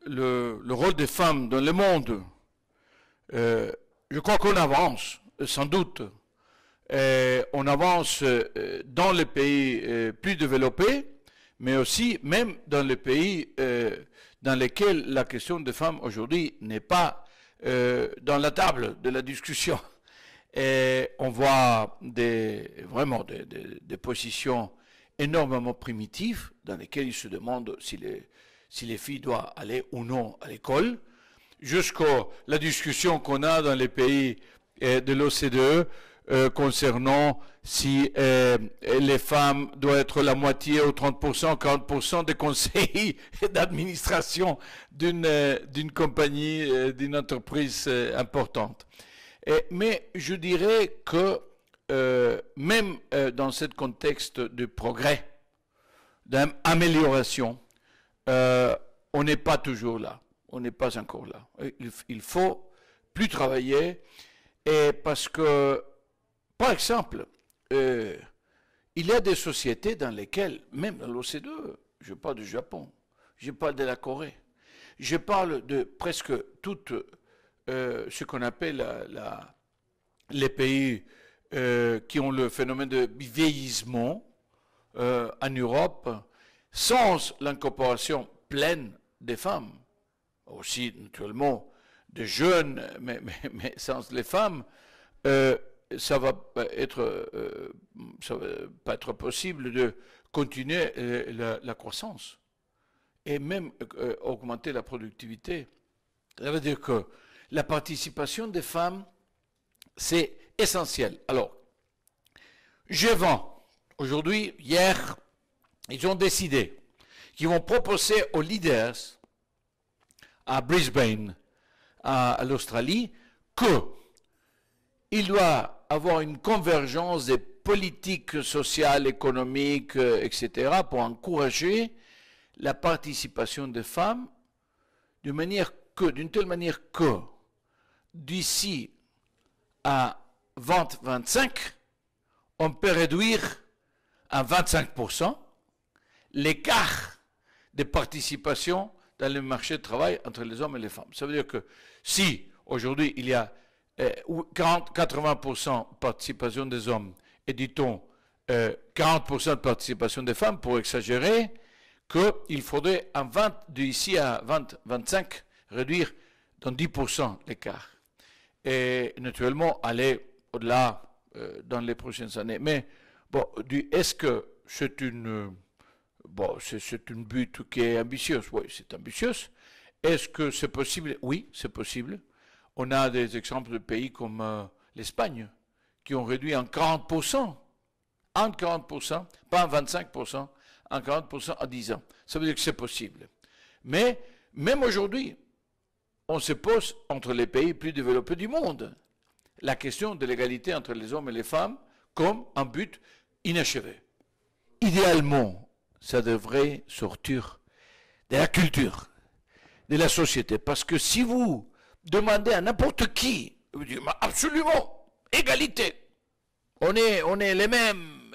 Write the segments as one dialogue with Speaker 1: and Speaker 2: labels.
Speaker 1: le rôle des femmes dans le monde, je crois qu'on avance, sans doute. On avance dans les pays plus développés, mais aussi même dans les pays dans lesquels la question des femmes aujourd'hui n'est pas dans la table de la discussion. Et on voit vraiment des positions énormément primitives dans lesquelles ils se demandent si les filles doivent aller ou non à l'école, jusqu'à la discussion qu'on a dans les pays de l'OCDE concernant si les femmes doivent être la moitié ou 30%, 40% des conseils d'administration d'une compagnie, d'une entreprise importante. Mais je dirais que même dans ce contexte de progrès, d'amélioration, on n'est pas toujours là. On n'est pas encore là. Il faut plus travailler, et parce que, par exemple, il y a des sociétés dans lesquelles, même dans l'OCDE, je parle du Japon, je parle de la Corée, je parle de presque toutes ce qu'on appelle les pays qui ont le phénomène de vieillissement en Europe, sans l'incorporation pleine des femmes, aussi naturellement des jeunes, mais sans les femmes, ça va pas être possible de continuer la croissance et même augmenter la productivité. Ça veut dire que la participation des femmes, c'est essentiel. Alors, G20, aujourd'hui, hier, ils ont décidé qu'ils vont proposer aux leaders à Brisbane, à l'Australie, qu'il doit avoir une convergence des politiques sociales, économiques, etc., pour encourager la participation des femmes d'une telle manière que d'ici à 2025, on peut réduire à 25% l'écart de participation dans le marché du travail entre les hommes et les femmes. Ça veut dire que si aujourd'hui il y a 80% de participation des hommes et dit-on 40% de participation des femmes, pour exagérer, qu'il faudrait d'ici à 2025 réduire dans 10% l'écart. Et naturellement aller au-delà dans les prochaines années. Mais bon, est-ce que c'est une but qui est ambitieuse? Oui, c'est ambitieux. Est-ce que c'est possible? Oui, c'est possible. On a des exemples de pays comme l'Espagne qui ont réduit en 40%, pas en 25%, en 40% en 10 ans. Ça veut dire que c'est possible. Mais même aujourd'hui, on se pose entre les pays plus développés du monde la question de l'égalité entre les hommes et les femmes comme un but inachevé. Idéalement, ça devrait sortir de la culture, de la société. Parce que si vous demandez à n'importe qui, vous dites absolument, égalité, on est les mêmes,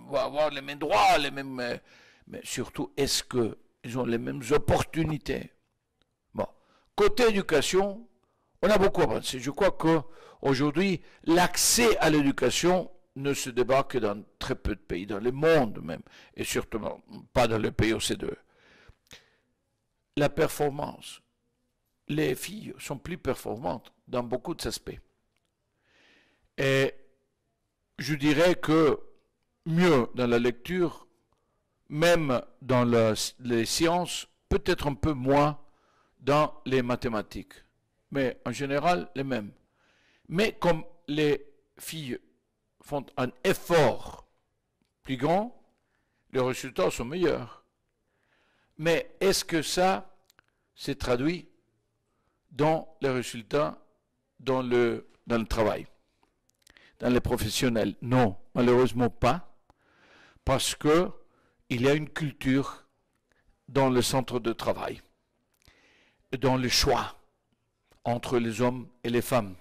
Speaker 1: on va avoir les mêmes droits, les mêmes... mais surtout, est-ce qu'ils ont les mêmes opportunités? Bon, côté éducation, on a beaucoup avancé. Je crois qu'aujourd'hui, l'accès à l'éducation ne se débat que dans très peu de pays, dans le monde même, et surtout pas dans les pays OCDE. La performance, les filles sont plus performantes dans beaucoup d'aspects. Et je dirais que mieux dans la lecture, même dans les sciences, peut-être un peu moins dans les mathématiques, mais en général les mêmes. Mais comme les filles font un effort plus grand, les résultats sont meilleurs. Mais est-ce que ça s'est traduit dans les résultats, dans le travail, dans les professionnels? Non, malheureusement pas, parce que il y a une culture dans le centre de travail, dans le choix entre les hommes et les femmes,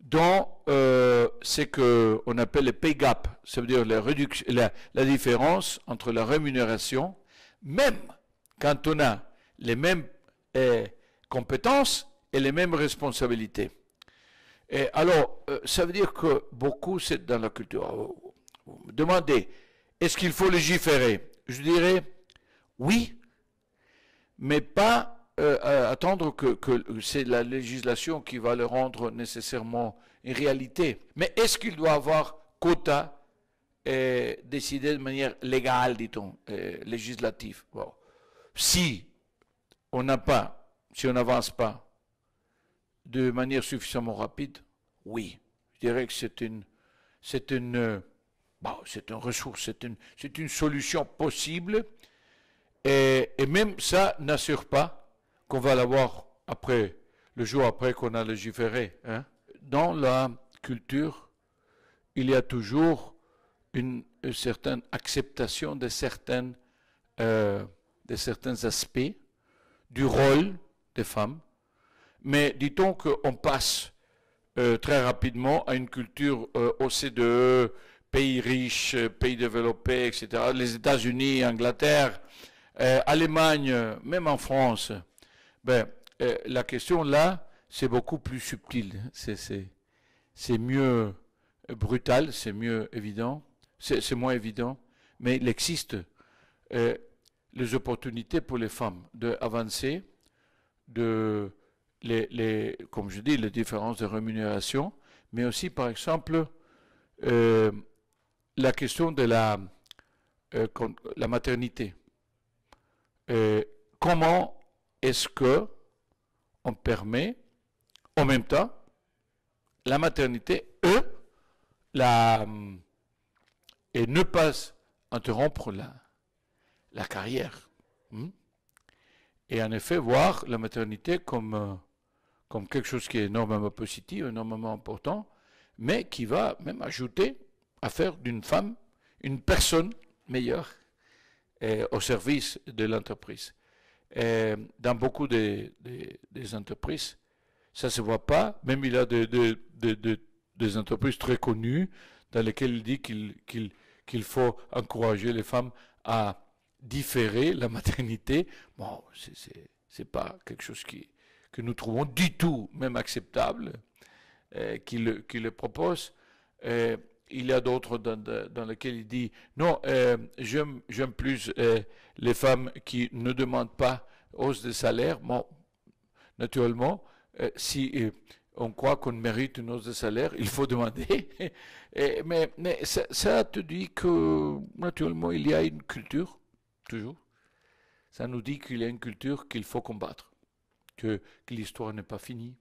Speaker 1: dans ce qu'on appelle le pay gap, ça veut dire la différence entre la rémunération, même quand on a les mêmes compétences et les mêmes responsabilités. Et alors, ça veut dire que beaucoup, c'est dans la culture. Vous me demandez, est-ce qu'il faut légiférer? Je dirais oui, mais pas attendre que c'est la législation qui va le rendre nécessairement une réalité. Mais est-ce qu'il doit avoir quota décidé de manière légale, dit-on, législative? Bon. Si on n'avance pas de manière suffisamment rapide, oui. Je dirais que c'est une ressource, c'est une solution possible. Et même ça n'assure pas qu'on va l'avoir après, le jour après qu'on a légiféré. Hein. Dans la culture, il y a toujours une certaine acceptation de certains aspects du rôle des femmes. Mais dit-on qu'on passe très rapidement à une culture OCDE, pays riches, pays développés, etc. Les États-Unis, Angleterre, Allemagne, même en France. La question là, c'est beaucoup plus subtil. C'est mieux brutal, c'est mieux évident, c'est moins évident, mais il existe les opportunités pour les femmes d'avancer, comme je dis, les différences de rémunération, mais aussi, par exemple, la question de la maternité. Comment est-ce que on permet, en même temps, la maternité, et ne pas interrompre la carrière. Et en effet, voir la maternité comme quelque chose qui est énormément positif, énormément important, mais qui va même ajouter à faire d'une femme une personne meilleure au service de l'entreprise. Dans beaucoup des entreprises, ça ne se voit pas, même il y a des entreprises très connues dans lesquelles il dit qu'il faut encourager les femmes à différer la maternité. Bon, c'est pas quelque chose que nous trouvons du tout même acceptable, qui le propose. Il y a d'autres dans lesquels il dit non, j'aime plus les femmes qui ne demandent pas hausse de salaire. Bon, naturellement, si on croit qu'on mérite une hausse de salaire, il faut demander. Mais ça te dit que naturellement il y a une culture, toujours. Ça nous dit qu'il y a une culture qu'il faut combattre, que l'histoire n'est pas finie.